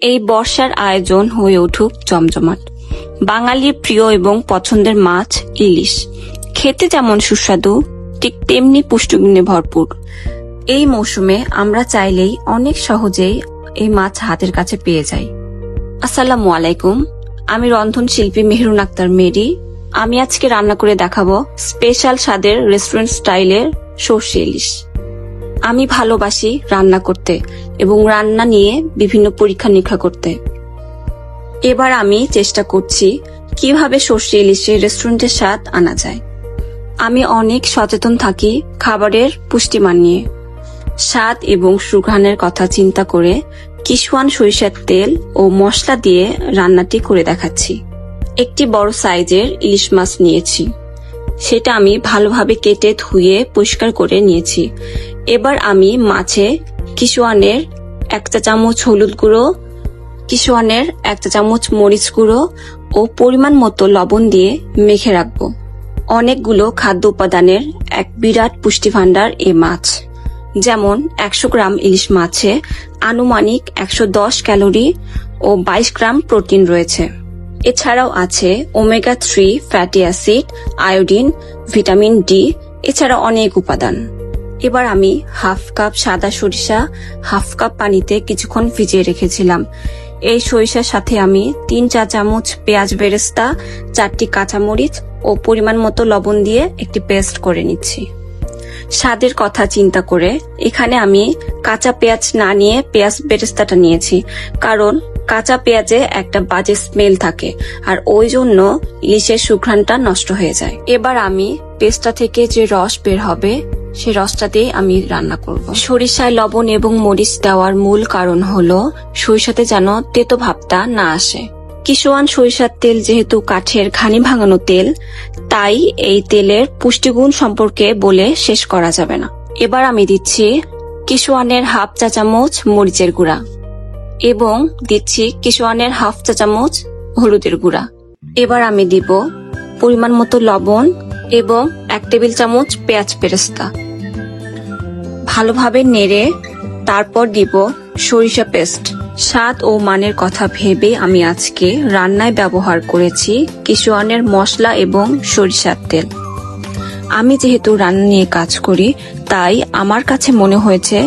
এই বর্ষার আয়োজন হয়ে উঠুক জমজমাট। বাঙালির প্রিয় এবং পছন্দের মাছ ইলিশ, খেতে যেমন সুস্বাদু ঠিক তেমনি পুষ্টিগুণে ভরপুর। এই মৌসুমে আমরা চাইলেই অনেক সহজেই এই মাছ হাতের কাছে পেয়ে যাই। আসসালামু আলাইকুম, আমি রন্ধন শিল্পী মেহরুন আক্তার মেরি। আমি আজকে রান্না করে দেখাবো স্পেশাল স্বাদের রেস্টুরেন্ট স্টাইলের সর্ষে ইলিশ। আমি ভালোবাসি রান্না করতে এবং রান্না নিয়ে বিভিন্ন পরীক্ষা নিরীক্ষা করতে। এবার আমি চেষ্টা করছি কিভাবে সর্ষে ইলিশে রেস্টুরেন্টের স্বাদ আনা যায়। আমি অনেক সচেতন থাকি খাবারের পুষ্টিমান নিয়ে। স্বাদ এবং সুঘ্রাণের কথা চিন্তা করে কিশোয়ান সরিষার তেল ও মশলা দিয়ে রান্নাটি করে দেখাচ্ছি। একটি বড় সাইজের ইলিশ মাছ নিয়েছি, সেটা আমি ভালোভাবে কেটে ধুয়ে পরিষ্কার করে নিয়েছি। এবার আমি মাছে কিশোয়ানের 1 চা চামচ হলুদ গুঁড়ো, কিশোয়ানের 1 চা চামচ মরিচ গুঁড়ো ও পরিমাণ মতো লবণ দিয়ে মেখে রাখবো। অনেকগুলো খাদ্য উপাদানের এক বিরাট পুষ্টি ভাণ্ডার এই মাছ। যেমন 100 গ্রাম ইলিশ মাছে আনুমানিক 110 ক্যালোরি ও 22 গ্রাম প্রোটিন রয়েছে। এছাড়াও আছে omega 3 fatty acid, iodine, vitamin D, এছাড়া অনেক উপাদান। এবার আমি হাফ কাপ সাদা সরিষা হাফ কাপ পানিতে কিছুক্ষণ ভিজিয়ে রেখেছিলাম। এই সরিষার সাথে আমি 3 চা চামচ পেঁয়াজ বেরেস্তা, 4টি কাঁচামরিচ ও পরিমাণ মতো লবণ দিয়ে একটি পেস্ট করে নিচ্ছি। স্বাদের কথা চিন্তা করে এখানে আমি কাঁচা পেঁয়াজ না নিয়ে পেঁয়াজ বেরেস্তাটা নিয়েছি, কারণ কাঁচা পেঁয়াজে একটা বাজে স্মেল থাকে আর ওই জন্য ইলিশের সুঘ্রাণটা নষ্ট হয়ে যায়। এবার আমি পেস্টটা থেকে যে রস বের হবে সেই রসটা দিয়ে আমি রান্না করব। সরিষায় লবণ এবং মরিচ দেওয়ার মূল কারণ হলো সরিষাতে যেন তেতো ভাবটা না আসে। কিশোয়ান সরিষার তেল যেহেতু কাঠের ঘানি ভাঙানো তেল, তাই এই তেলের পুষ্টিগুণ সম্পর্কে বলে শেষ করা যাবে না। এবার আমি দিচ্ছি কিশোয়ানের হাফ চা চামচ মরিচের গুঁড়া এবং দিচ্ছি কিশোয়ানের হাফ চা চামচ হলুদের গুঁড়া। এবার আমি দিব পরিমাণ মতো লবণ এবং 1 টেবিল চামচ পেঁয়াজ বেরেস্তা। ভালোভাবে নেড়ে তারপর দিব সরিষা পেস্ট। স্বাদ ও মানের কথা ভেবে আমি আজকে রান্নায় ব্যবহার করেছি কিশোয়ানের মশলা এবং সরিষার তেল। আমি যেহেতু রান্না নিয়ে কাজ করি, তাই আমার কাছে মনে হয়েছে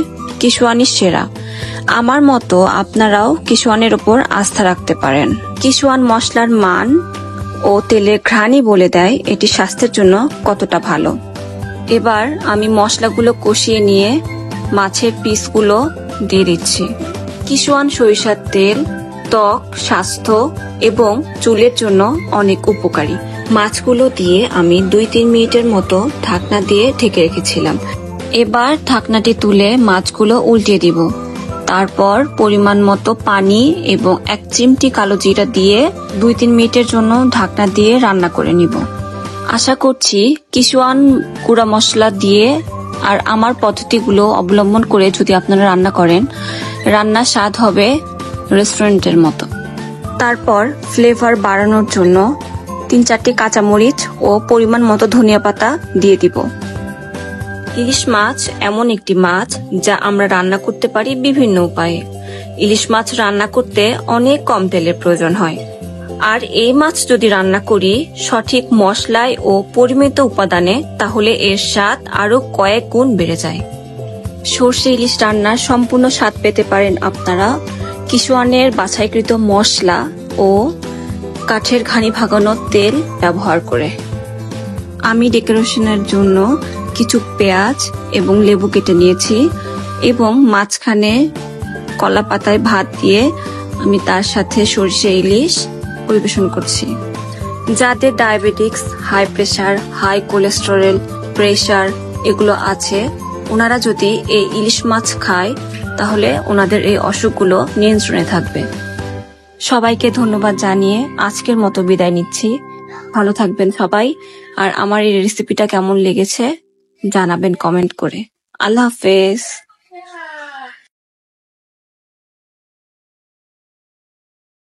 কিশোয়ানি সেরা। আমার মতো আপনারাও কিশোয়ানের উপর আস্থা রাখতে পারেন। কিশোয়ান মশলার মান ও তেলের ঘ্রাণই বলে দেয় এটি স্বাস্থ্যের জন্য কতটা ভালো। এবার আমি মশলাগুলো কষিয়ে নিয়ে মাছের পিসগুলো দিয়ে দিচ্ছি। কিশোয়ান সরিষার তেল ত্বক, স্বাস্থ্য এবং চুলের জন্য অনেক উপকারী। মাছগুলো দিয়ে আমি 2-3 মিনিটের মতো ঢাকনা দিয়ে ঢেকে রেখেছিলাম। এবার ঢাকনাটি তুলে মাছগুলো উল্টে দিব। তারপর পরিমাণ মতো পানি এবং 1 চিমটি কালো জিরা দিয়ে 2-3 মিনিটের জন্য ঢাকনা দিয়ে রান্না করে নিব। আশা করছি কিশোয়ান গুঁড়া মশলা দিয়ে আর আমার পদ্ধতিগুলো অবলম্বন করে যদি আপনারা রান্না করেন, রান্নার স্বাদ হবে রেস্টুরেন্টের মতো। তারপর ফ্লেভার বাড়ানোর জন্য 3-4টি কাঁচামরিচ ও পরিমাণ মতো ধনিয়া পাতা দিয়ে দিব। ইলিশ মাছ এমন একটি মাছ যা আমরা রান্না করতে পারি বিভিন্ন উপায়ে। ইলিশ মাছ রান্না করতে অনেক কম তেলের প্রয়োজন হয়, আর এই মাছ যদি রান্না করি সঠিক মশলায় ও পরিমিত উপাদানে, তাহলে এর স্বাদ আরো কয়েক গুণ বেড়ে যায়। সর্ষে ইলিশ রান্নার সম্পূর্ণ স্বাদ পেতে পারেন আপনারা কিশোয়ানের বাছাইকৃত মশলা ও কাঠের ঘানি ভাঙানো তেল ব্যবহার করে। আমি ডেকোরেশনের জন্য কিছু পেঁয়াজ এবং লেবু কেটে নিয়েছি এবং মাঝখানে কলা পাতায় ভাত দিয়ে আমি তার সাথে সরষে ইলিশ পরিবেশন করছি। যাদের diabetics, high pressure, high cholesterol, pressure এগুলো আছে, ওনারা যদি এই ইলিশ মাছ খায় তাহলে ওনাদের এই অসুখগুলো নিয়ন্ত্রণে থাকবে। সবাইকে ধন্যবাদ জানিয়ে আজকের মতো বিদায় নিচ্ছি। ভালো থাকবেন সবাই, আর আমার এই রেসিপিটা কেমন লেগেছে জানাবেন কমেন্ট করে। আল্লাহ হাফেজ।